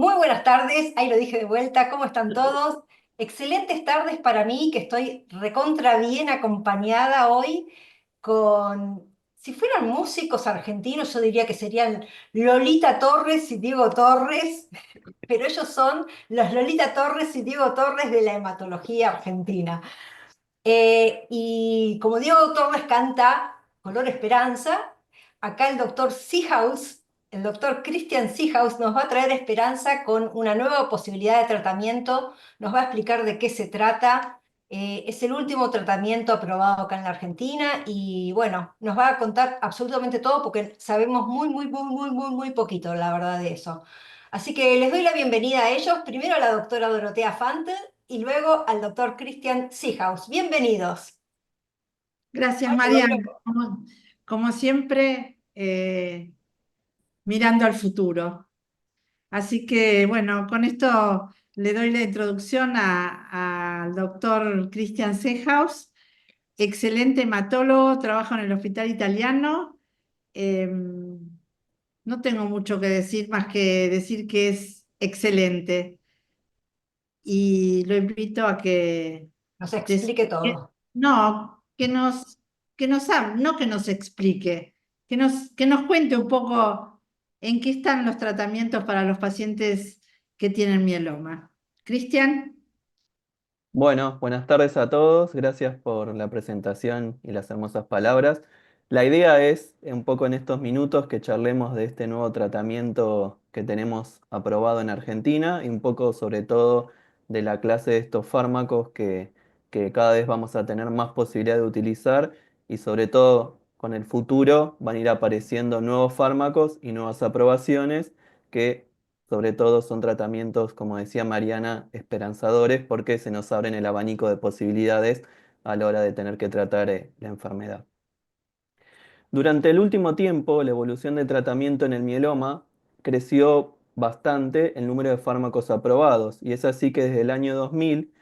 muy buenas tardes, ahí lo dije de vuelta, ¿cómo están todos? Excelentes tardes para mí, que estoy recontra bien acompañada hoy si fueran músicos argentinos, yo diría que serían Lolita Torres y Diego Torres, pero ellos son los Lolita Torres y Diego Torres de la hematología argentina. Y como Diego Torres canta Color Esperanza, acá el doctor Seahouse, el doctor Christian Seahouse nos va a traer esperanza con una nueva posibilidad de tratamiento, nos va a explicar de qué se trata. Es el último tratamiento aprobado acá en la Argentina y bueno, nos va a contar absolutamente todo porque sabemos muy poquito, la verdad, de eso. Así que les doy la bienvenida a ellos, primero a la doctora Dorotea Fante y luego al doctor Christian Seahouse. Bienvenidos. Gracias, Ay, me vuelve Mariana. loco. Como siempre, mirando al futuro. Así que, bueno, con esto le doy la introducción al doctor Christian Seehaus, excelente hematólogo, trabaja en el Hospital Italiano. No tengo mucho que decir más que decir que es excelente y lo invito a que Nos des- explique que- todo. no, no que nos explique, que nos cuente un poco en qué están los tratamientos para los pacientes que tienen mieloma. Cristian, Bueno, buenas tardes a todos. Gracias por la presentación y las hermosas palabras. La idea es, un poco en estos minutos, que charlemos de este nuevo tratamiento que tenemos aprobado en Argentina y un poco sobre todo de la clase de estos fármacos que cada vez vamos a tener más posibilidad de utilizar y sobre todo con el futuro van a ir apareciendo nuevos fármacos y nuevas aprobaciones que sobre todo son tratamientos, como decía Mariana, esperanzadores porque se nos abren el abanico de posibilidades a la hora de tener que tratar la enfermedad. Durante el último tiempo, la evolución del tratamiento en el mieloma creció bastante el número de fármacos aprobados y es así que desde el año 2000,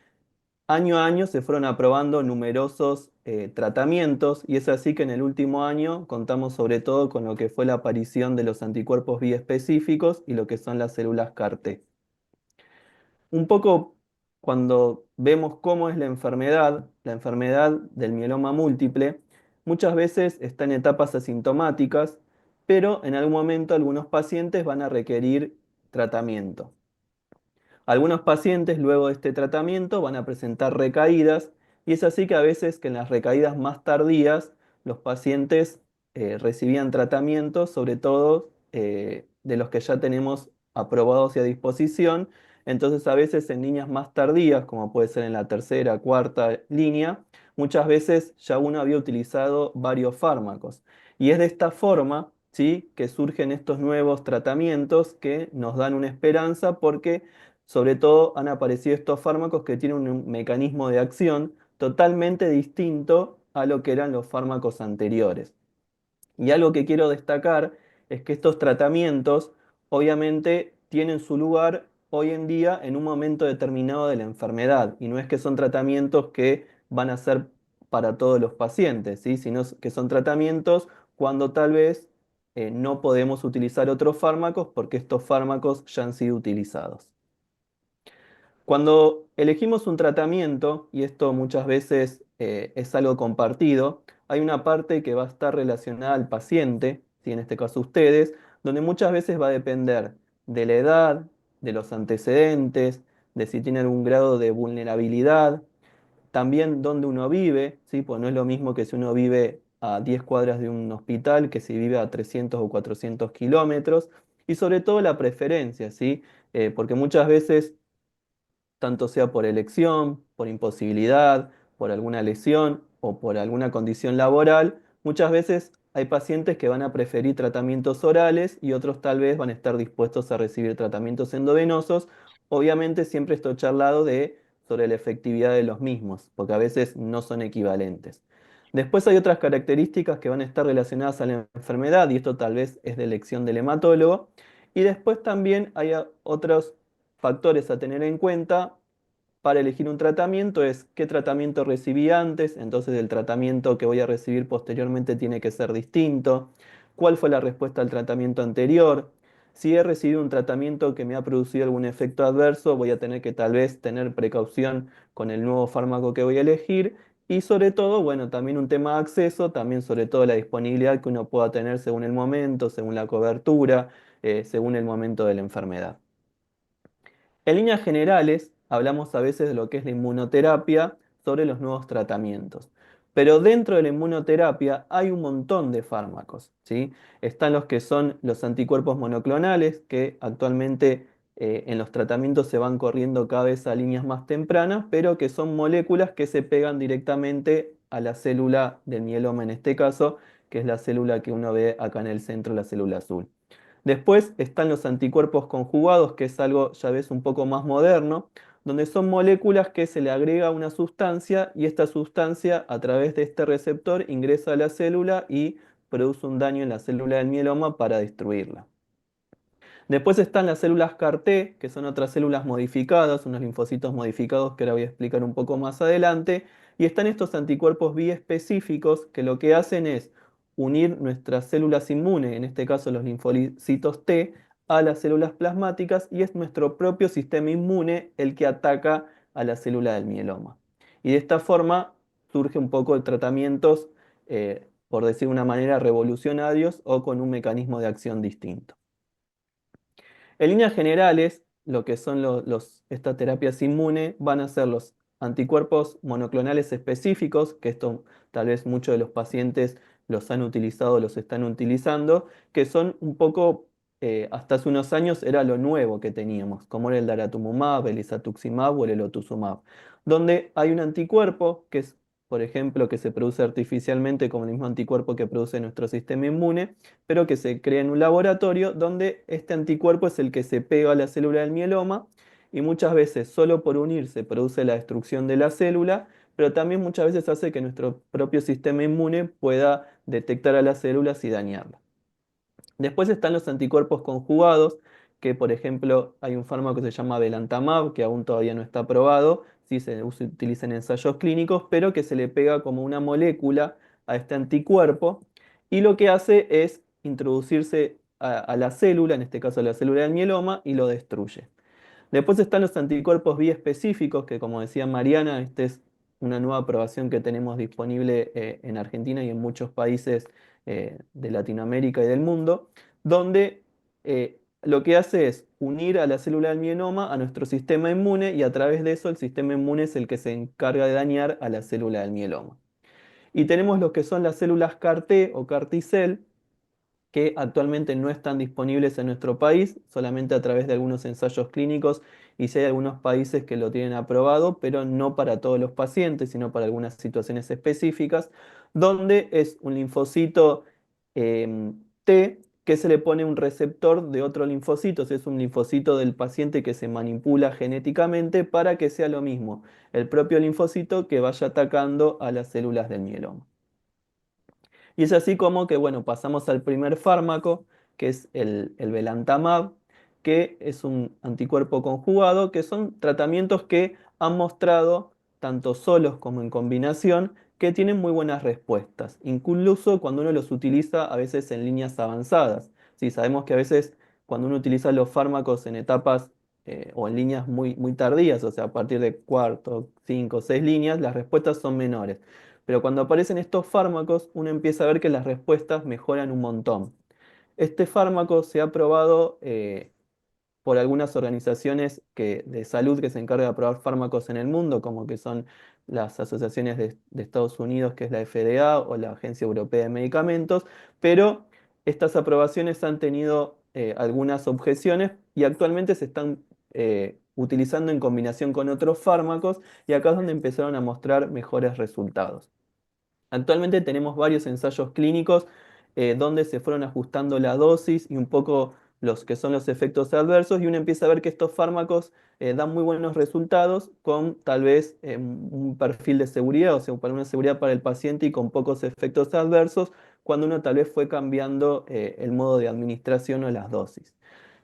año a año se fueron aprobando numerosos tratamientos y es así que en el último año contamos sobre todo con lo que fue la aparición de los anticuerpos biespecíficos y lo que son las células CAR-T. Un poco cuando vemos cómo es la enfermedad del mieloma múltiple, muchas veces está en etapas asintomáticas, pero en algún momento algunos pacientes van a requerir tratamiento. Algunos pacientes luego de este tratamiento van a presentar recaídas y es así que a veces que en las recaídas más tardías los pacientes recibían tratamientos, sobre todo de los que ya tenemos aprobados y a disposición. Entonces a veces en líneas más tardías, como puede ser en la tercera, cuarta línea, muchas veces ya uno había utilizado varios fármacos. Y es de esta forma, ¿sí?, que surgen estos nuevos tratamientos que nos dan una esperanza porque sobre todo han aparecido estos fármacos que tienen un mecanismo de acción totalmente distinto a lo que eran los fármacos anteriores. Y algo que quiero destacar es que estos tratamientos obviamente tienen su lugar hoy en día en un momento determinado de la enfermedad y no es que son tratamientos que van a ser para todos los pacientes, ¿sí?, sino que son tratamientos cuando tal vez no podemos utilizar otros fármacos porque estos fármacos ya han sido utilizados. Cuando elegimos un tratamiento, y esto muchas veces es algo compartido, hay una parte que va a estar relacionada al paciente, ¿sí?, en este caso ustedes, donde muchas veces va a depender de la edad, de los antecedentes, de si tiene algún grado de vulnerabilidad, también dónde uno vive, ¿sí?, pues no es lo mismo que si uno vive a 10 cuadras de un hospital que si vive a 300 o 400 kilómetros, y sobre todo la preferencia, ¿sí? Porque muchas veces tanto sea por elección, por imposibilidad, por alguna lesión o por alguna condición laboral, muchas veces hay pacientes que van a preferir tratamientos orales y otros tal vez van a estar dispuestos a recibir tratamientos endovenosos. Obviamente siempre estoy charlado sobre la efectividad de los mismos, porque a veces no son equivalentes. Después hay otras características que van a estar relacionadas a la enfermedad y esto tal vez es de elección del hematólogo. Y después también hay otros factores a tener en cuenta para elegir un tratamiento es qué tratamiento recibí antes, entonces el tratamiento que voy a recibir posteriormente tiene que ser distinto, cuál fue la respuesta al tratamiento anterior, si he recibido un tratamiento que me ha producido algún efecto adverso, voy a tener que tal vez tener precaución con el nuevo fármaco que voy a elegir. Y sobre todo, bueno, también un tema de acceso, también sobre todo la disponibilidad que uno pueda tener según el momento, según la cobertura, según el momento de la enfermedad. En líneas generales, hablamos a veces de lo que es la inmunoterapia sobre los nuevos tratamientos. Pero dentro de la inmunoterapia hay un montón de fármacos, ¿sí? Están los que son los anticuerpos monoclonales, que actualmente en los tratamientos se van corriendo cada vez a líneas más tempranas, pero que son moléculas que se pegan directamente a la célula del mieloma en este caso, que es la célula que uno ve acá en el centro, la célula azul. Después están los anticuerpos conjugados, que es algo ya ves un poco más moderno, donde son moléculas que se le agrega una sustancia y esta sustancia a través de este receptor ingresa a la célula y produce un daño en la célula del mieloma para destruirla. Después están las células CAR-T, que son otras células modificadas, unos linfocitos modificados que ahora voy a explicar un poco más adelante. Y están estos anticuerpos biespecíficos que lo que hacen es unir nuestras células inmunes, en este caso los linfocitos T, a las células plasmáticas y es nuestro propio sistema inmune el que ataca a la célula del mieloma. Y de esta forma surge un poco de tratamientos, por decir de una manera, revolucionarios o con un mecanismo de acción distinto. En líneas generales, lo que son estas terapias inmunes van a ser los anticuerpos monoclonales específicos, que esto tal vez muchos de los pacientes los han utilizado, los están utilizando, que son un poco, hasta hace unos años era lo nuevo que teníamos, como era el daratumumab, el isatuximab o el elotuzumab, donde hay un anticuerpo que es, por ejemplo, que se produce artificialmente como el mismo anticuerpo que produce nuestro sistema inmune, pero que se crea en un laboratorio donde este anticuerpo es el que se pega a la célula del mieloma y muchas veces solo por unirse produce la destrucción de la célula, pero también muchas veces hace que nuestro propio sistema inmune pueda detectar a las células y dañarlas. Después están los anticuerpos conjugados, que por ejemplo hay un fármaco que se llama belantamab, que aún todavía no está aprobado, sí se utiliza en ensayos clínicos, pero que se le pega como una molécula a este anticuerpo y lo que hace es introducirse a la célula, en este caso a la célula del mieloma, y lo destruye. Después están los anticuerpos biespecíficos, que como decía Mariana, esta es una nueva aprobación que tenemos disponible en Argentina y en muchos países de Latinoamérica y del mundo, donde lo que hace es unir a la célula del mieloma a nuestro sistema inmune y a través de eso el sistema inmune es el que se encarga de dañar a la célula del mieloma. Y tenemos lo que son las células CAR-T o CAR-T-cell, que actualmente no están disponibles en nuestro país, solamente a través de algunos ensayos clínicos y si hay algunos países que lo tienen aprobado, pero no para todos los pacientes, sino para algunas situaciones específicas, donde es un linfocito T que se le pone un receptor de otro linfocito, es un linfocito del paciente que se manipula genéticamente para que sea lo mismo, el propio linfocito que vaya atacando a las células del mieloma. Y es así como que, bueno, pasamos al primer fármaco, que es el belantamab, que es un anticuerpo conjugado, que son tratamientos que han mostrado, tanto solos como en combinación, que tienen muy buenas respuestas, incluso cuando uno los utiliza a veces en líneas avanzadas. Sí, sabemos que a veces cuando uno utiliza los fármacos en etapas o en líneas muy, muy tardías, o sea, a partir de cuarto, cinco, seis líneas, las respuestas son menores. Pero cuando aparecen estos fármacos, uno empieza a ver que las respuestas mejoran un montón. Este fármaco se ha probado por algunas organizaciones de salud que se encargan de aprobar fármacos en el mundo, como que son las asociaciones de Estados Unidos, que es la FDA, o la Agencia Europea de Medicamentos, pero estas aprobaciones han tenido algunas objeciones y actualmente se están utilizando en combinación con otros fármacos y acá es donde empezaron a mostrar mejores resultados. Actualmente tenemos varios ensayos clínicos donde se fueron ajustando la dosis y un poco los que son los efectos adversos y uno empieza a ver que estos fármacos dan muy buenos resultados con tal vez un perfil de seguridad, o sea, para una seguridad para el paciente y con pocos efectos adversos, cuando uno tal vez fue cambiando el modo de administración o las dosis.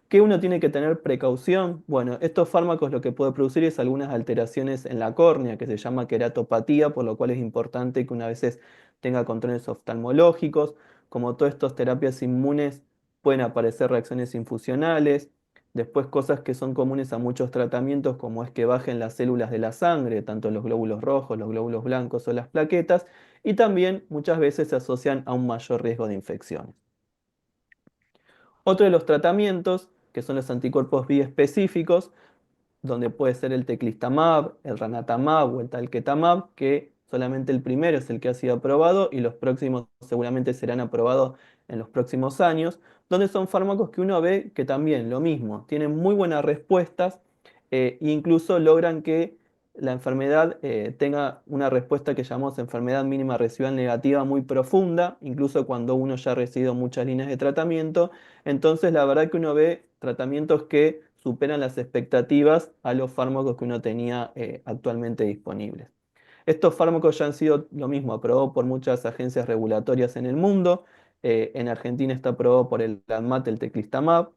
¿Qué uno tiene que tener precaución? Bueno, estos fármacos lo que puede producir es algunas alteraciones en la córnea, que se llama queratopatía, por lo cual es importante que una vez tenga controles oftalmológicos. Como todas estas terapias inmunes, pueden aparecer reacciones infusionales, después cosas que son comunes a muchos tratamientos, como es que bajen las células de la sangre, tanto los glóbulos rojos, los glóbulos blancos o las plaquetas, y también muchas veces se asocian a un mayor riesgo de infecciones. Otro de los tratamientos, que son los anticuerpos biespecíficos, donde puede ser el teclistamab, el ranatamab o el talquetamab, que solamente el primero es el que ha sido aprobado y los próximos seguramente serán aprobados en los próximos años, donde son fármacos que uno ve que también lo mismo, tienen muy buenas respuestas e incluso logran que la enfermedad tenga una respuesta que llamamos enfermedad mínima residual negativa muy profunda, incluso cuando uno ya ha recibido muchas líneas de tratamiento. Entonces, la verdad que uno ve tratamientos que superan las expectativas a los fármacos que uno tenía actualmente disponibles. Estos fármacos ya han sido lo mismo, aprobados por muchas agencias regulatorias en el mundo. En Argentina está aprobado por el ANMAT, el teclistamab.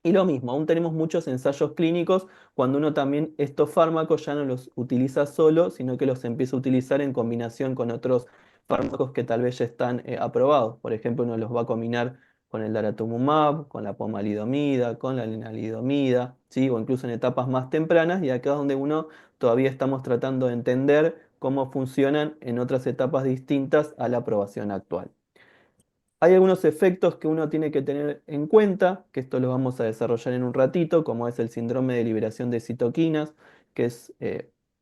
Y lo mismo, aún tenemos muchos ensayos clínicos cuando uno también estos fármacos ya no los utiliza solo, sino que los empieza a utilizar en combinación con otros fármacos que tal vez ya están aprobados. Por ejemplo, uno los va a combinar con el daratumumab, con la pomalidomida, con la lenalidomida, ¿sí? O incluso en etapas más tempranas, y acá es donde uno todavía estamos tratando de entender cómo funcionan en otras etapas distintas a la aprobación actual. Hay algunos efectos que uno tiene que tener en cuenta, que esto lo vamos a desarrollar en un ratito, como es el síndrome de liberación de citoquinas, que es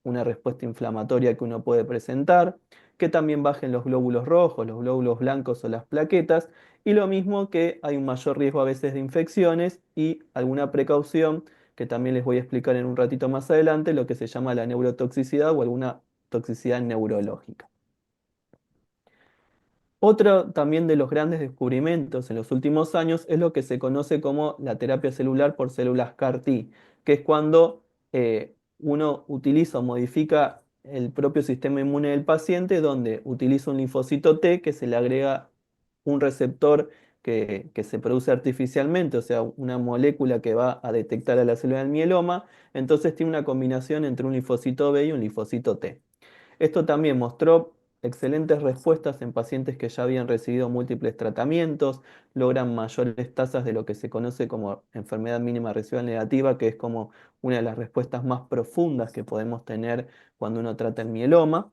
una respuesta inflamatoria que uno puede presentar, que también bajen los glóbulos rojos, los glóbulos blancos o las plaquetas, y lo mismo que hay un mayor riesgo a veces de infecciones y alguna precaución, que también les voy a explicar en un ratito más adelante, lo que se llama la neurotoxicidad o alguna toxicidad neurológica. Otro también de los grandes descubrimientos en los últimos años es lo que se conoce como la terapia celular por células CAR-T, que es cuando uno utiliza o modifica el propio sistema inmune del paciente, donde utiliza un linfocito T que se le agrega un receptor que se produce artificialmente, o sea, una molécula que va a detectar a la célula del mieloma, entonces tiene una combinación entre un linfocito B y un linfocito T. Esto también mostró excelentes respuestas en pacientes que ya habían recibido múltiples tratamientos, logran mayores tasas de lo que se conoce como enfermedad mínima residual negativa, que es como una de las respuestas más profundas que podemos tener cuando uno trata el mieloma.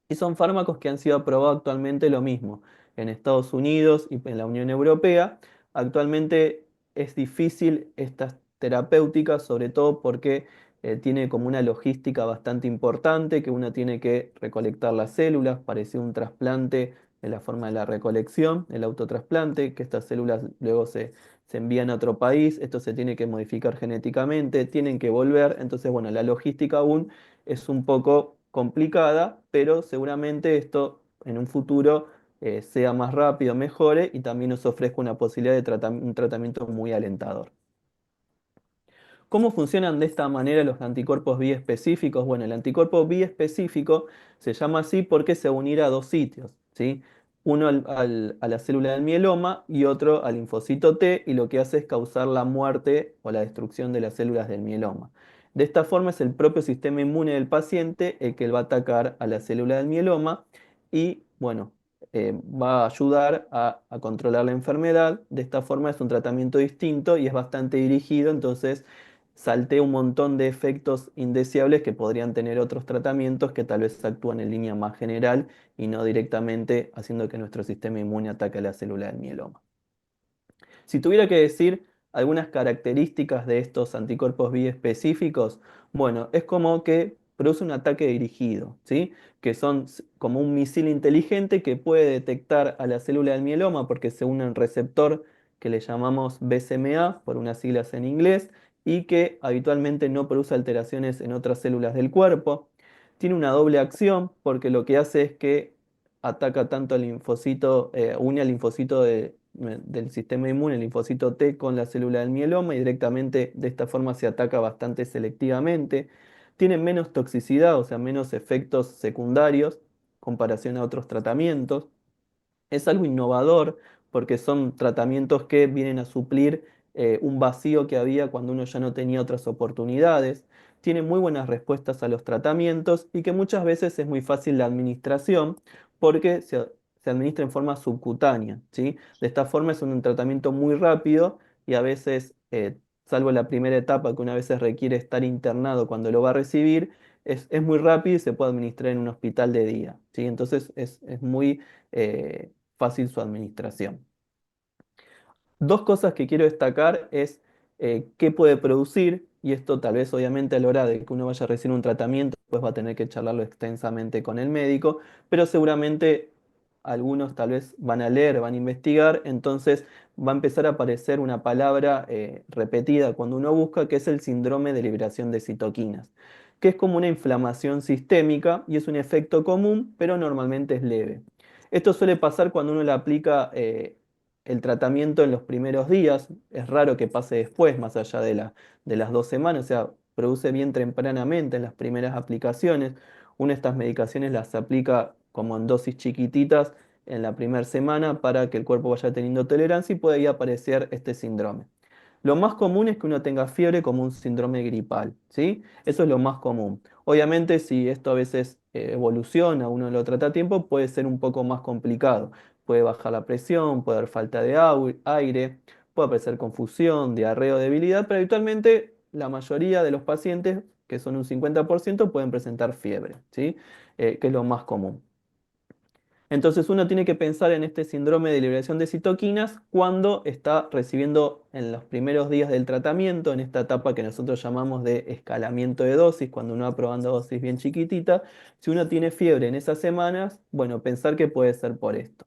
Y son fármacos que han sido aprobados actualmente lo mismo en Estados Unidos y en la Unión Europea. Actualmente es difícil estas terapéuticas, sobre todo porque tiene como una logística bastante importante, que uno tiene que recolectar las células, parece un trasplante en la forma de la recolección, el autotrasplante, que estas células luego se envían a otro país, esto se tiene que modificar genéticamente, tienen que volver, entonces bueno, la logística aún es un poco complicada, pero seguramente esto en un futuro sea más rápido, mejore y también nos ofrezca una posibilidad de un tratamiento muy alentador. ¿Cómo funcionan de esta manera los anticuerpos biespecíficos? Bueno, el anticuerpo biespecífico se llama así porque se unirá a dos sitios, ¿sí? Uno a la célula del mieloma y otro al linfocito T, y lo que hace es causar la muerte o la destrucción de las células del mieloma. De esta forma es el propio sistema inmune del paciente el que va a atacar a la célula del mieloma y, bueno, va a ayudar a controlar la enfermedad. De esta forma es un tratamiento distinto y es bastante dirigido, entonces salté un montón de efectos indeseables que podrían tener otros tratamientos que tal vez actúan en línea más general y no directamente haciendo que nuestro sistema inmune ataque a la célula del mieloma. Si tuviera que decir algunas características de estos anticuerpos biespecíficos, bueno, es como que produce un ataque dirigido, ¿sí? Que son como un misil inteligente que puede detectar a la célula del mieloma porque se une a un receptor que le llamamos BCMA, por unas siglas en inglés, y que habitualmente no produce alteraciones en otras células del cuerpo. Tiene una doble acción porque lo que hace es que ataca tanto al linfocito, une al linfocito del sistema inmune, el linfocito T, con la célula del mieloma y directamente de esta forma se ataca bastante selectivamente. Tiene menos toxicidad, o sea, menos efectos secundarios en comparación a otros tratamientos. Es algo innovador porque son tratamientos que vienen a suplir un vacío que había cuando uno ya no tenía otras oportunidades. Tiene muy buenas respuestas a los tratamientos y que muchas veces es muy fácil la administración porque se se administra en forma subcutánea, ¿sí? De esta forma es un tratamiento muy rápido y a veces, salvo la primera etapa que una vez requiere estar internado cuando lo va a recibir, es muy rápido y se puede administrar en un hospital de día, ¿sí? Entonces es muy fácil su administración. Dos cosas que quiero destacar es qué puede producir, y esto tal vez obviamente a la hora de que uno vaya a recibir un tratamiento, pues va a tener que charlarlo extensamente con el médico, pero seguramente algunos tal vez van a leer, van a investigar, entonces va a empezar a aparecer una palabra repetida cuando uno busca, que es el síndrome de liberación de citoquinas, que es como una inflamación sistémica y es un efecto común, pero normalmente es leve. Esto suele pasar cuando uno le aplica el tratamiento en los primeros días, es raro que pase después, más allá de las 2 semanas, o sea, produce bien tempranamente en las primeras aplicaciones. Una de estas medicaciones las aplica como en dosis chiquititas en la primera semana para que el cuerpo vaya teniendo tolerancia y pueda ahí aparecer este síndrome. Lo más común es que uno tenga fiebre como un síndrome gripal, ¿sí? Eso es lo más común. Obviamente, si esto a veces evoluciona, uno lo trata a tiempo, puede ser un poco más complicado. Puede bajar la presión, puede haber falta de aire, puede aparecer confusión, diarrea o debilidad, pero habitualmente la mayoría de los pacientes, que son un 50%, pueden presentar fiebre, ¿sí? Que es lo más común. Entonces uno tiene que pensar en este síndrome de liberación de citoquinas cuando está recibiendo en los primeros días del tratamiento, en esta etapa que nosotros llamamos de escalamiento de dosis, cuando uno va probando dosis bien chiquitita. Si uno tiene fiebre en esas semanas, bueno, pensar que puede ser por esto.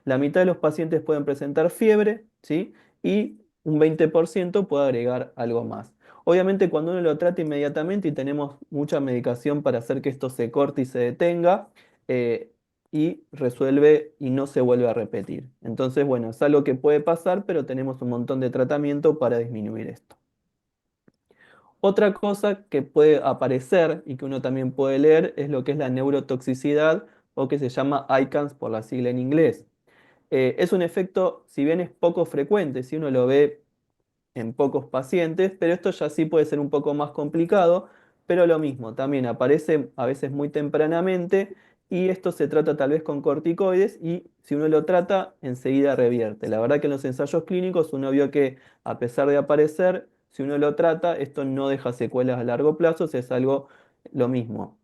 La mitad de los pacientes pueden presentar fiebre, ¿sí? Y un 20% puede agregar algo más. Obviamente cuando uno lo trata inmediatamente y tenemos mucha medicación para hacer que esto se corte y se detenga, eh, y resuelve y no se vuelve a repetir. Entonces, bueno, es algo que puede pasar, pero tenemos un montón de tratamiento para disminuir esto. Otra cosa que puede aparecer y que uno también puede leer es lo que es la neurotoxicidad o que se llama ICANS por la sigla en inglés. Es un efecto, si bien es poco frecuente, si uno lo ve en pocos pacientes, pero esto ya sí puede ser un poco más complicado, pero lo mismo, también aparece a veces muy tempranamente y esto se trata tal vez con corticoides y si uno lo trata, enseguida revierte. La verdad que en los ensayos clínicos uno vio que a pesar de aparecer, si uno lo trata, esto no deja secuelas a largo plazo, o sea, es algo lo mismo,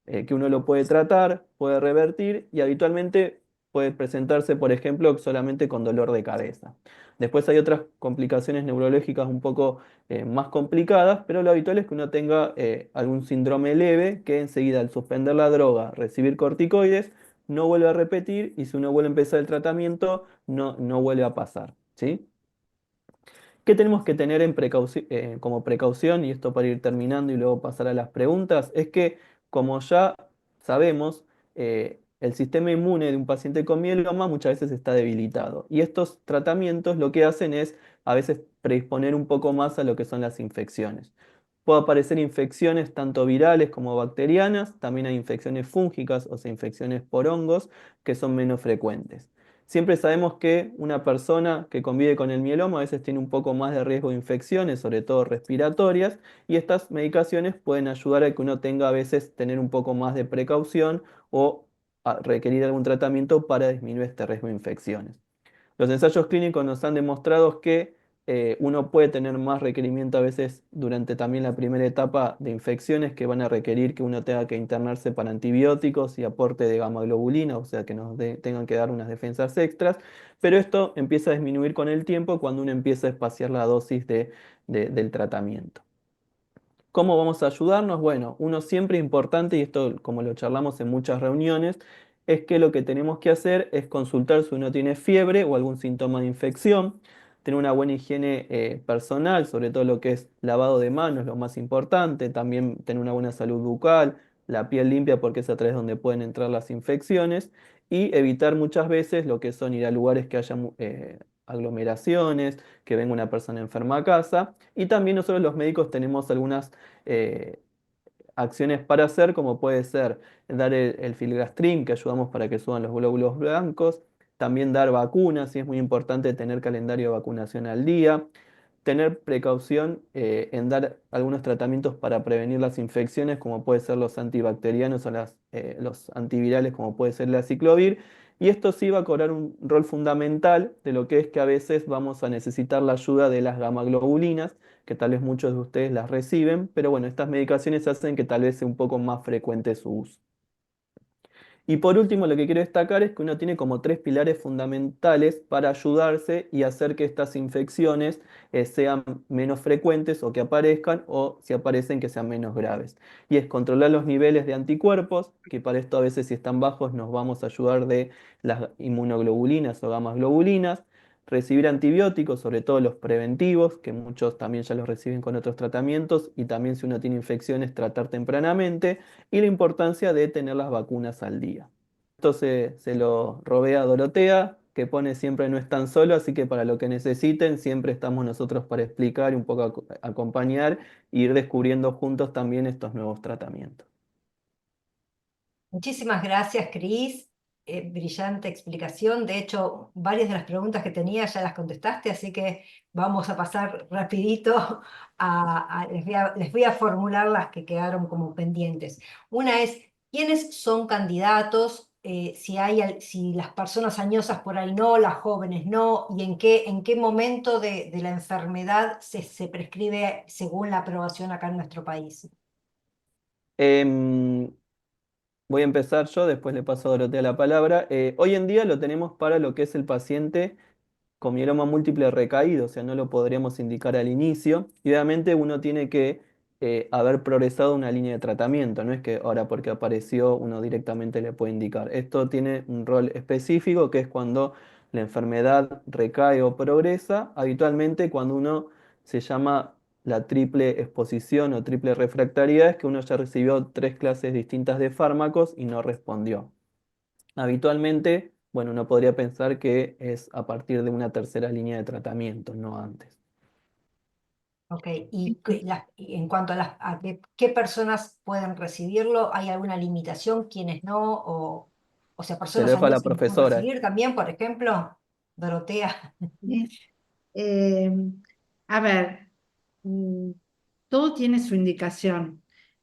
que uno lo puede tratar, puede revertir y habitualmente puede presentarse, por ejemplo, solamente con dolor de cabeza. Después hay otras complicaciones neurológicas un poco más complicadas, pero lo habitual es que uno tenga algún síndrome leve que enseguida al suspender la droga, recibir corticoides, no vuelve a repetir y si uno vuelve a empezar el tratamiento, no vuelve a pasar, ¿sí? ¿Qué tenemos que tener como precaución? Y esto para ir terminando y luego pasar a las preguntas, es que como ya sabemos, el sistema inmune de un paciente con mieloma muchas veces está debilitado. Y estos tratamientos lo que hacen es a veces predisponer un poco más a lo que son las infecciones. Puede aparecer infecciones tanto virales como bacterianas, también hay infecciones fúngicas, o sea, infecciones por hongos, que son menos frecuentes. Siempre sabemos que una persona que convive con el mieloma a veces tiene un poco más de riesgo de infecciones, sobre todo respiratorias, y estas medicaciones pueden ayudar a que uno tenga a veces tener un poco más de precaución o a requerir algún tratamiento para disminuir este riesgo de infecciones. Los ensayos clínicos nos han demostrado que uno puede tener más requerimiento a veces durante también la primera etapa de infecciones que van a requerir que uno tenga que internarse para antibióticos y aporte de gamma globulina, o sea que nos tengan que dar unas defensas extras, pero esto empieza a disminuir con el tiempo cuando uno empieza a espaciar la dosis del tratamiento. ¿Cómo vamos a ayudarnos? Bueno, uno siempre importante, y esto como lo charlamos en muchas reuniones, es que lo que tenemos que hacer es consultar si uno tiene fiebre o algún síntoma de infección, tener una buena higiene personal, sobre todo lo que es lavado de manos, lo más importante, también tener una buena salud bucal, la piel limpia porque es a través donde pueden entrar las infecciones, y evitar muchas veces lo que son ir a lugares que haya aglomeraciones, que venga una persona enferma a casa. Y también nosotros los médicos tenemos algunas eh, acciones para hacer, como puede ser dar el filgrastim, que ayudamos para que suban los glóbulos blancos, también dar vacunas, y es muy importante tener calendario de vacunación al día, tener precaución en dar algunos tratamientos para prevenir las infecciones, como puede ser los antibacterianos o los antivirales, como puede ser la aciclovir, Y esto sí va a cobrar un rol fundamental de lo que es que a veces vamos a necesitar la ayuda de las gamaglobulinas, que tal vez muchos de ustedes las reciben, pero bueno, estas medicaciones hacen que tal vez sea un poco más frecuente su uso. Y por último, lo que quiero destacar es que uno tiene como tres pilares fundamentales para ayudarse y hacer que estas infecciones sean menos frecuentes o que aparezcan, o si aparecen que sean menos graves. Y es controlar los niveles de anticuerpos, que para esto a veces si están bajos nos vamos a ayudar de las inmunoglobulinas o gamas globulinas. Recibir antibióticos, sobre todo los preventivos, que muchos también ya los reciben con otros tratamientos, y también si uno tiene infecciones, tratar tempranamente, y la importancia de tener las vacunas al día. Esto se lo robé a Dorotea, que pone siempre no están solo, así que para lo que necesiten, siempre estamos nosotros para explicar y un poco acompañar e ir descubriendo juntos también estos nuevos tratamientos. Muchísimas gracias, Cris. Brillante explicación. De hecho, varias de las preguntas que tenía ya las contestaste, así que vamos a pasar rapidito les voy a formular las que quedaron como pendientes. Una es, ¿quiénes son candidatos? Si las personas añosas por ahí no, las jóvenes no, y en qué momento de la enfermedad se prescribe según la aprobación acá en nuestro país. Em, Voy a empezar yo, después le paso a Dorotea la palabra. Hoy en día lo tenemos para lo que es el paciente con mieloma múltiple recaído, o sea, no lo podríamos indicar al inicio. Y obviamente uno tiene que haber progresado una línea de tratamiento, no es que ahora porque apareció uno directamente le puede indicar. Esto tiene un rol específico que es cuando la enfermedad recae o progresa, habitualmente cuando uno se llama la triple exposición o triple refractariedad, es que uno ya recibió tres clases distintas de fármacos y no respondió. Habitualmente, bueno, uno podría pensar que es a partir de una tercera línea de tratamiento, no antes. Ok, y en cuanto a qué personas pueden recibirlo, ¿hay alguna limitación? ¿Quiénes no? O sea, Se lo personas dejo a la añosas lo pueden profesora. recibir también, por ejemplo, Dorotea. Sí. Eh, a ver, mm, todo tiene su indicación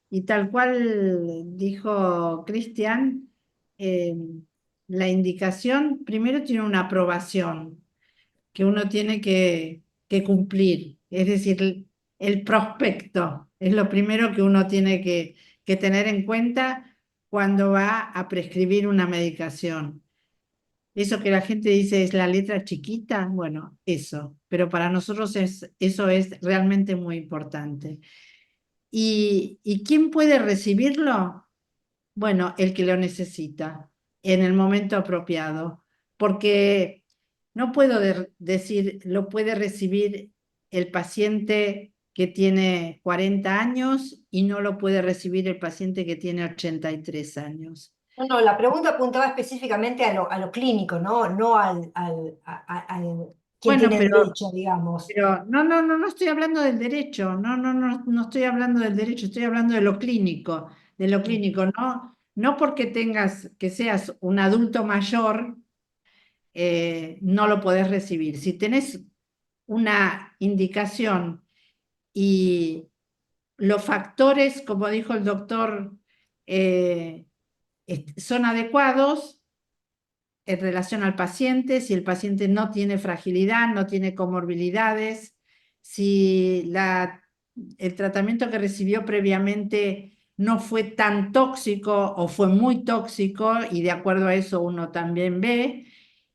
y tal cual dijo Cristian, eh, la indicación primero tiene una aprobación que uno tiene que cumplir, es decir, el prospecto es lo primero que uno tiene que tener en cuenta cuando va a prescribir una medicación. Eso que la gente dice es la letra chiquita, bueno, eso, pero para nosotros eso es realmente muy importante. ¿Y quién puede recibirlo? Bueno, el que lo necesita en el momento apropiado, porque no puedo decir, lo puede recibir el paciente que tiene 40 años y no lo puede recibir el paciente que tiene 83 años. No, no, la pregunta apuntaba específicamente a lo clínico, ¿no? No al quien Bueno, tiene derecho, digamos. pero no estoy hablando del derecho, no estoy hablando del derecho, estoy hablando de lo clínico, no porque que seas un adulto mayor, no lo podés recibir. Si tenés una indicación y los factores, como dijo el doctor, eh, son adecuados en relación al paciente, si el paciente no tiene fragilidad, no tiene comorbilidades, si el tratamiento que recibió previamente no fue tan tóxico o fue muy tóxico, y de acuerdo a eso uno también ve,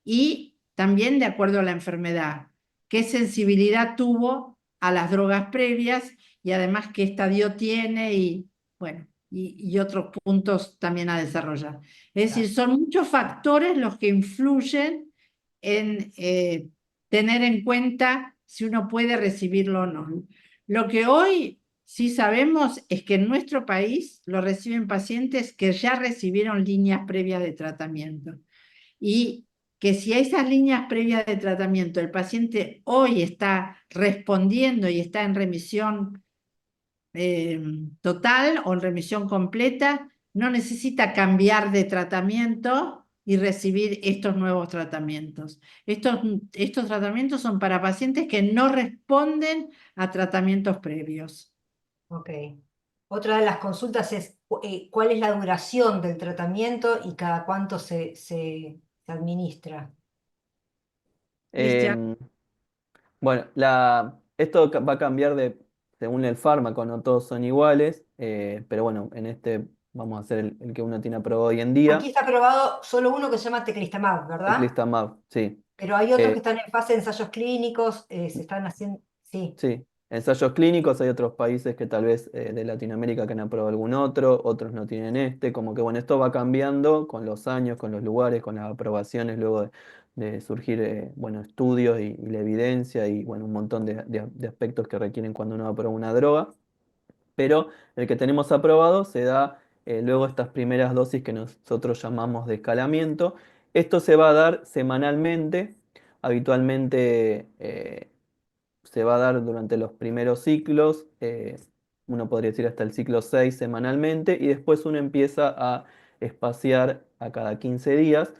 y también de acuerdo a la enfermedad, qué sensibilidad tuvo a las drogas previas y además qué estadio tiene y bueno, y otros puntos también a desarrollar. Es decir, son muchos factores los que influyen en tener en cuenta si uno puede recibirlo o no. Lo que hoy sí sabemos es que en nuestro país lo reciben pacientes que ya recibieron líneas previas de tratamiento y que si a esas líneas previas de tratamiento el paciente hoy está respondiendo y está en remisión total o en remisión completa, no necesita cambiar de tratamiento y recibir estos nuevos tratamientos. Estos tratamientos son para pacientes que no responden a tratamientos previos. Ok. Otra de las consultas es ¿cuál es la duración del tratamiento y cada cuánto se se administra? Cristian. Em, bueno, va a cambiar según el fármaco, no todos son iguales, pero bueno, en este vamos a hacer el que uno tiene aprobado hoy en Aquí día, está aprobado solo uno que se llama teclistamab, ¿verdad? teclistamab, sí. Pero hay otros que Eh, están en fase de ensayos clínicos, se están haciendo, sí, Sí, ensayos clínicos, hay otros países que tal vez de Latinoamérica que han aprobado algún otro, otros no tienen este, como que bueno, esto va cambiando con los años, con los lugares, con las aprobaciones, luego de surgir bueno, estudios y la evidencia y bueno, un montón de aspectos que requieren cuando uno aprueba una droga, pero el que tenemos aprobado se da luego estas primeras dosis que nosotros llamamos de escalamiento. Esto se va a dar semanalmente, habitualmente se va a dar durante los primeros ciclos, uno podría decir hasta el ciclo 6 semanalmente, y después uno empieza a espaciar a cada 15 días.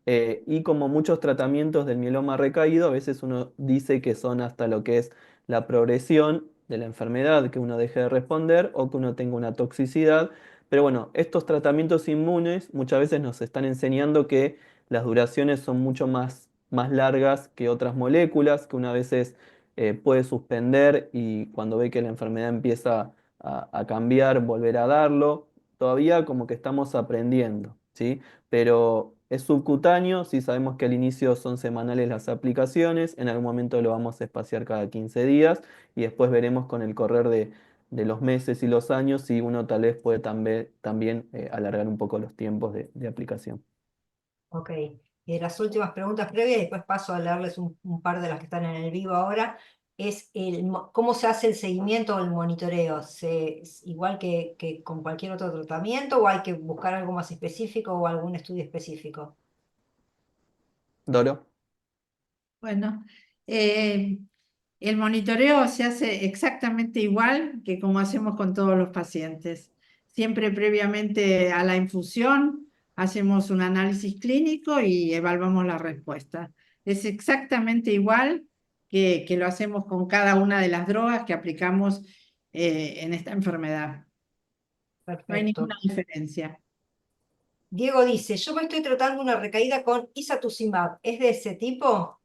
Y como muchos tratamientos del mieloma recaído, a veces uno dice que son hasta lo que es la progresión de la enfermedad, que uno deje de responder o que uno tenga una toxicidad. Pero bueno, estos tratamientos inmunes muchas veces nos están enseñando que las duraciones son mucho más largas que otras moléculas, que una vez puede suspender y cuando ve que la enfermedad empieza a cambiar, volver a darlo. Todavía como que estamos aprendiendo, ¿sí? Pero es subcutáneo, sí sabemos que al inicio son semanales las aplicaciones, en algún momento lo vamos a espaciar cada 15 días y después veremos con el correr de los meses y los años si uno tal vez puede también alargar un poco los tiempos de aplicación. ok. Y de las últimas preguntas previas, y después paso a leerles un par de las que están en el vivo ahora, es cómo se hace el seguimiento o el monitoreo. ¿Es igual que con cualquier otro tratamiento o hay que buscar algo más específico o algún estudio específico? Doro. Bueno, eh, el monitoreo se hace exactamente igual que como hacemos con todos los pacientes. Siempre previamente a la infusión hacemos un análisis clínico y evaluamos la respuesta. Es exactamente igual que lo hacemos con cada una de las drogas que aplicamos en esta enfermedad. No hay ninguna Perfecto. diferencia. Diego dice, yo me estoy tratando una recaída con isatuximab. ¿Es de ese tipo?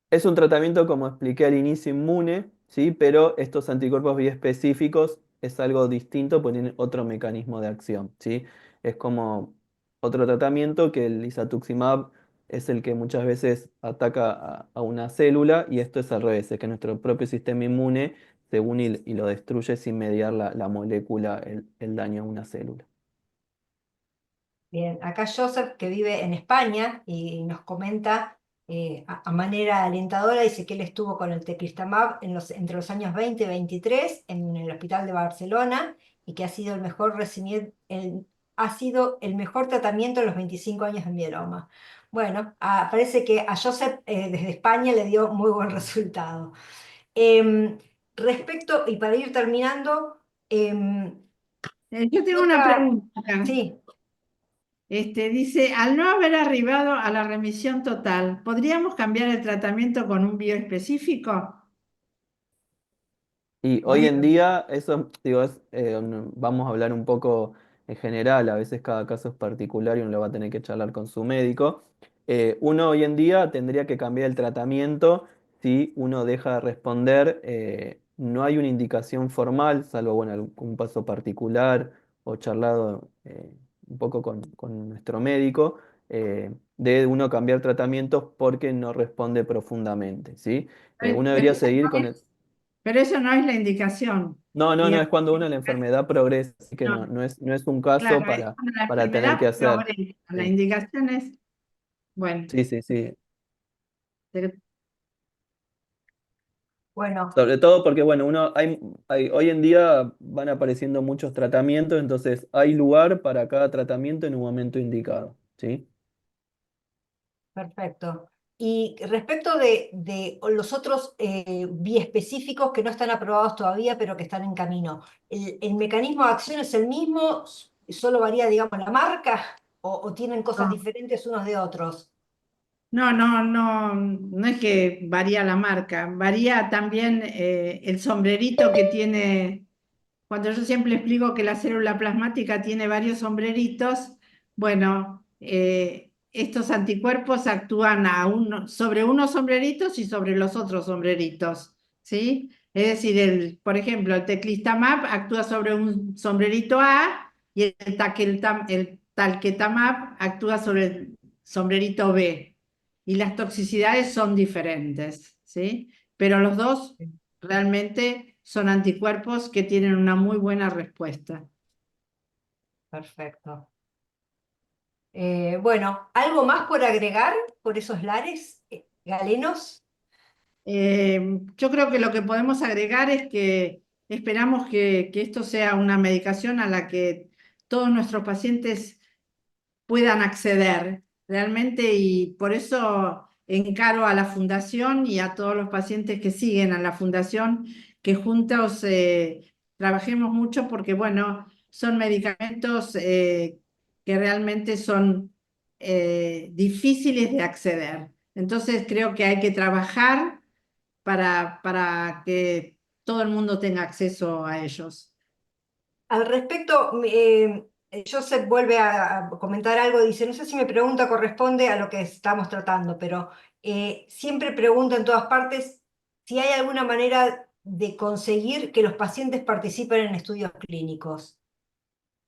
Es un tratamiento, como expliqué al inicio, inmune, ¿sí? Pero estos anticuerpos biespecíficos es algo distinto, pues tienen otro mecanismo de acción, ¿sí? Es como otro tratamiento que el isatuximab es el que muchas veces ataca a una célula y esto es al revés, es que nuestro propio sistema inmune se une y lo destruye sin mediar la molécula, el daño a una célula. Bien, acá Joseph, que vive en España y nos comenta a manera alentadora, dice que él estuvo con el teclistamab entre los años 20 y 23 en el Hospital de Barcelona y que ha sido ha sido el mejor tratamiento en los 25 años de mieloma. Bueno, parece que a Joseph desde España le dio muy buen resultado. Em, Respecto, y para ir terminando, Yo tengo una otra, pregunta acá. sí. Dice, al no haber arribado a la remisión total, ¿podríamos cambiar el tratamiento con un bioespecífico? Y hoy en Bueno, día, eso, digo, vamos a hablar un poco en general, a veces cada caso es particular y uno lo va a tener que charlar con su médico. Uno hoy en día tendría que cambiar el tratamiento si uno deja de responder. No hay una indicación formal, salvo bueno, algún paso particular o charlado un poco con nuestro médico, de uno cambiar tratamientos porque no responde profundamente, ¿sí? Uno Pero debería eso no seguir con es, pero eso no es la indicación. no, no, no, Digamos, es cuando uno la enfermedad progresa, así que no, no es un caso claro, es cuando la para tener que enfermedad hacer. progresa. La Sí, indicación es, bueno, sí, sí, sí. pero bueno, Sobre todo porque, bueno, hoy en día van apareciendo muchos tratamientos, entonces hay lugar para cada tratamiento en un momento indicado, ¿sí? perfecto. Y respecto de los otros biespecíficos que no están aprobados todavía, pero que están en camino, ¿el mecanismo de acción es el mismo? ¿Solo varía, digamos, la marca? ¿O tienen cosas no, diferentes unos de otros? no es que varía la marca, varía también el sombrerito que tiene. Cuando yo siempre explico que la célula plasmática tiene varios sombreritos, bueno, estos anticuerpos actúan sobre unos sombreritos y sobre los otros sombreritos, ¿sí? Es decir, por ejemplo, el teclistamab actúa sobre un sombrerito A y el talquetamab actúa sobre el sombrerito B. Y las toxicidades son diferentes, ¿sí? Pero los dos realmente son anticuerpos que tienen una muy buena respuesta. Perfecto. Bueno, ¿algo más por agregar por esos lares galenos? Yo creo que lo que podemos agregar es que esperamos que esto sea una medicación a la que todos nuestros pacientes puedan acceder realmente, y por eso encaro a la fundación y a todos los pacientes que siguen a la fundación que juntos trabajemos mucho, porque bueno, son medicamentos que realmente son difíciles de acceder. Entonces creo que hay que trabajar para que todo el mundo tenga acceso a ellos. Al respecto, Joseph vuelve a comentar algo, dice, no sé si mi pregunta corresponde a lo que estamos tratando, pero siempre pregunto en todas partes si hay alguna manera de conseguir que los pacientes participen en estudios clínicos.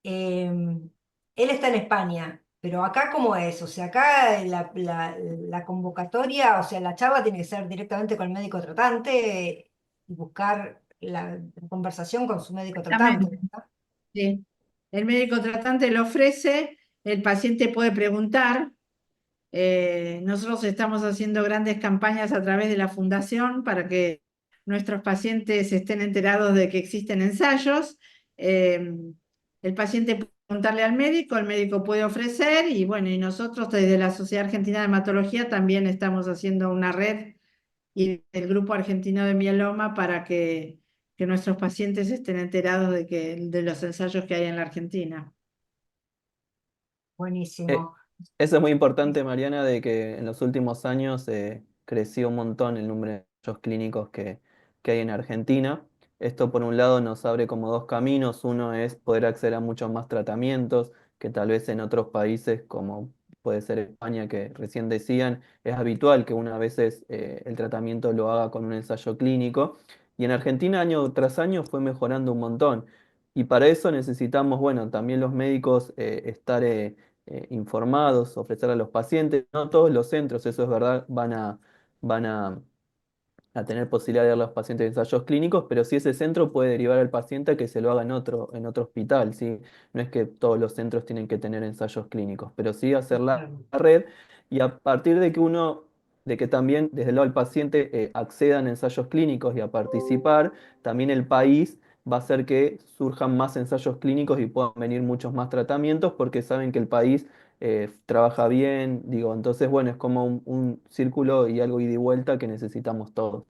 Él está en España, pero acá ¿cómo es? O sea, acá la convocatoria, o sea, la charla tiene que ser directamente con el médico tratante y buscar la conversación con su médico tratante, Exactamente. ¿verdad? Sí. El médico tratante lo ofrece, el paciente puede preguntar. Nosotros estamos haciendo grandes campañas a través de la fundación para que nuestros pacientes estén enterados de que existen ensayos. Eh, el paciente puede preguntarle al médico, el médico puede ofrecer, y bueno, y nosotros desde la Sociedad Argentina de Hematología también estamos haciendo una red y el Grupo Argentino de Mieloma para que nuestros pacientes estén enterados de los ensayos que hay en la Argentina. Eh, Buenísimo. Eso es muy importante, Mariana, de que en los últimos años creció un montón el número de ensayos clínicos que hay en Argentina. Esto, por un lado, nos abre como dos caminos. Uno es poder acceder a muchos más tratamientos que tal vez en otros países, como puede ser España, que recién decían, es habitual que una vez el tratamiento lo haga con un ensayo clínico. Y en Argentina, año tras año, fue mejorando un montón. Y para eso necesitamos, bueno, también los médicos estar informados, ofrecer a los pacientes. No todos los centros, eso es verdad, van a tener posibilidad de dar a los pacientes ensayos clínicos, pero sí ese centro puede derivar al paciente a que se lo haga en otro hospital, ¿sí? No es que todos los centros tienen que tener ensayos clínicos, pero sí hacer Claro. la red, y a partir de que también desde el lado del paciente accedan a ensayos clínicos y a participar, también el país va a hacer que surjan más ensayos clínicos y puedan venir muchos más tratamientos porque saben que el país trabaja bien, digo, entonces bueno, es como un círculo y algo ida y vuelta que necesitamos todos.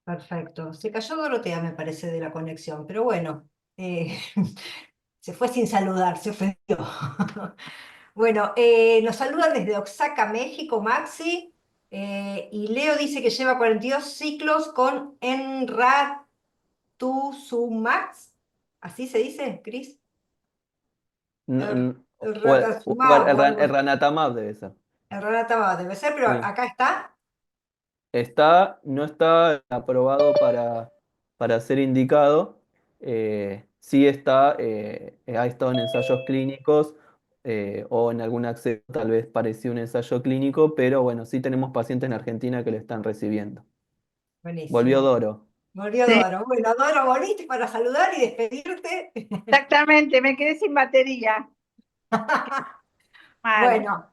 Perfecto. Se cayó Dorotea, me parece, de la conexión, pero bueno, se fue sin saludar, se ofendió. Bueno, nos saludan desde Oaxaca, México, Maxi, y Leo dice que lleva 42 ciclos con Enratuzumax. ¿Así se dice, Cris? Enratuximab o algo El así. Ranatamab debe ser. Enranatamab debe ser, pero Sí. acá está. No está aprobado para ser indicado. Sí está, ha estado en ensayos clínicos o en algún acceso tal vez parecido a un ensayo clínico, pero bueno, sí tenemos pacientes en Argentina que lo están recibiendo. Volvió Buenísimo. Doro. Volvió Sí, Doro. Bueno, Doro, volviste para saludar y despedirte. exactamente, me quedé sin batería. Qué mal. Bueno,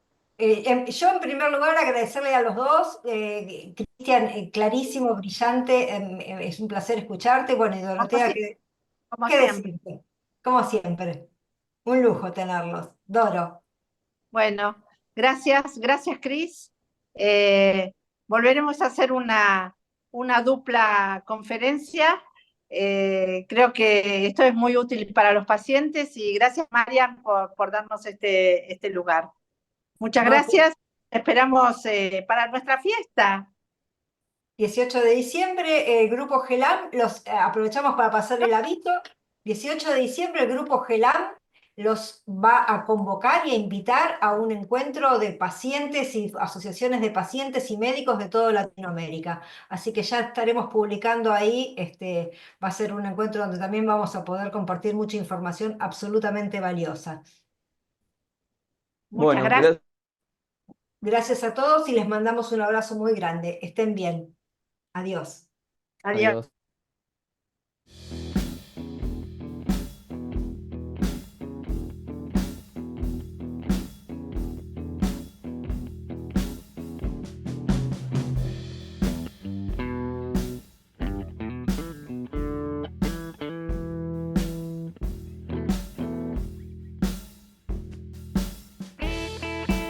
yo en primer lugar agradecerle a los dos. Cristian, clarísimo, brillante, es un placer escucharte. Bueno, y Como Dorotea, siempre, como ¿qué siempre. decirte? Como siempre, un lujo tenerlos. Doro, Bueno, gracias, gracias, Cris. Eh, Volveremos a hacer una dupla conferencia. Creo que esto es muy útil para los pacientes, y gracias, Marian, por darnos este lugar. Muchas no, gracias. Esperamos para nuestra fiesta. 18 de diciembre, el grupo GELAM, aprovechamos para pasar el aviso. 18 de diciembre, el grupo GELAM los va a convocar y a invitar a un encuentro de pacientes y asociaciones de pacientes y médicos de toda Latinoamérica. Así que ya estaremos publicando ahí, va a ser un encuentro donde también vamos a poder compartir mucha información absolutamente valiosa. Muchas Bueno, gracias. Gracias a todos y les mandamos un abrazo muy grande. Estén bien. Adiós. Adiós. adiós.